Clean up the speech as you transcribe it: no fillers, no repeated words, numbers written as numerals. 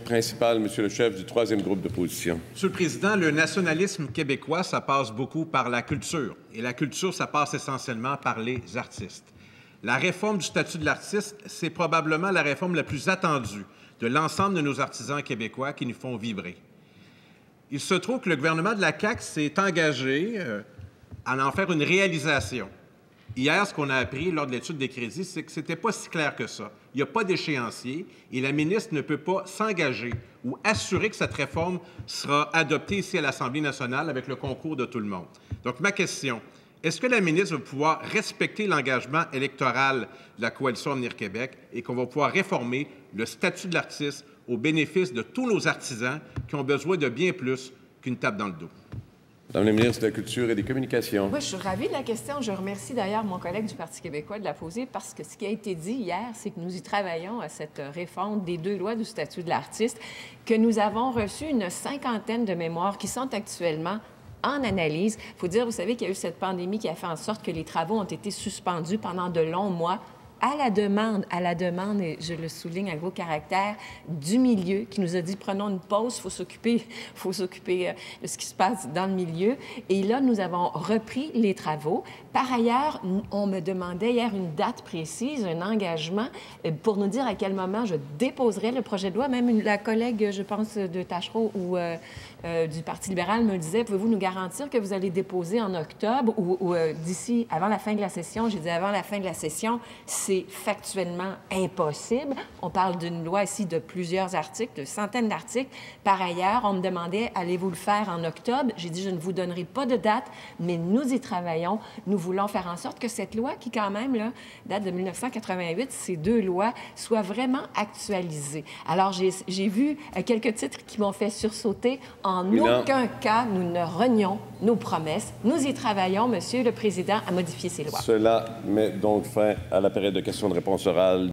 Principal, Monsieur le chef du troisième groupe d'opposition. Monsieur le Président, le nationalisme québécois, ça passe beaucoup par la culture. Et la culture, ça passe essentiellement par les artistes. La réforme du statut de l'artiste, c'est probablement la réforme la plus attendue de l'ensemble de nos artisans québécois qui nous font vibrer. Il se trouve que le gouvernement de la CAQ s'est engagé à en faire une réalisation. Hier, ce qu'on a appris lors de l'étude des crédits, c'est que ce n'était pas si clair que ça. Il n'y a pas d'échéancier et la ministre ne peut pas s'engager ou assurer que cette réforme sera adoptée ici à l'Assemblée nationale avec le concours de tout le monde. Donc, ma question, est-ce que la ministre va pouvoir respecter l'engagement électoral de la Coalition Avenir Québec et qu'on va pouvoir réformer le statut de l'artiste au bénéfice de tous nos artisans qui ont besoin de bien plus qu'une tape dans le dos? Madame la ministre de la Culture et des Communications. Oui, je suis ravie de la question. Je remercie d'ailleurs mon collègue du Parti québécois de la poser parce que ce qui a été dit hier, c'est que nous y travaillons à cette réforme des deux lois du statut de l'artiste, que nous avons reçu une cinquantaine de mémoires qui sont actuellement en analyse. Il faut dire, vous savez qu'il y a eu cette pandémie qui a fait en sorte que les travaux ont été suspendus pendant de longs mois à la demande, et je le souligne à gros caractère, du milieu qui nous a dit prenons une pause, il faut s'occuper de ce qui se passe dans le milieu. Et là, nous avons repris les travaux. Par ailleurs, on me demandait hier une date précise, un engagement pour nous dire à quel moment je déposerai le projet de loi. Même la collègue, je pense, de Tachereau ou du Parti libéral me disait, pouvez-vous nous garantir que vous allez déposer en octobre ou d'ici, avant la fin de la session? J'ai dit avant la fin de la session, c'est factuellement impossible. On parle d'une loi ici de plusieurs articles, de centaines d'articles. Par ailleurs, on me demandait, allez-vous le faire en octobre? J'ai dit, je ne vous donnerai pas de date, mais nous y travaillons. Nous voulons faire en sorte que cette loi, qui quand même là, date de 1988, ces deux lois, soient vraiment actualisées. Alors, j'ai vu quelques titres qui m'ont fait sursauter. En aucun cas, nous ne renions nos promesses. Nous y travaillons, Monsieur le Président, à modifier ces lois. Cela met donc fin à la période de questions de réponse orale.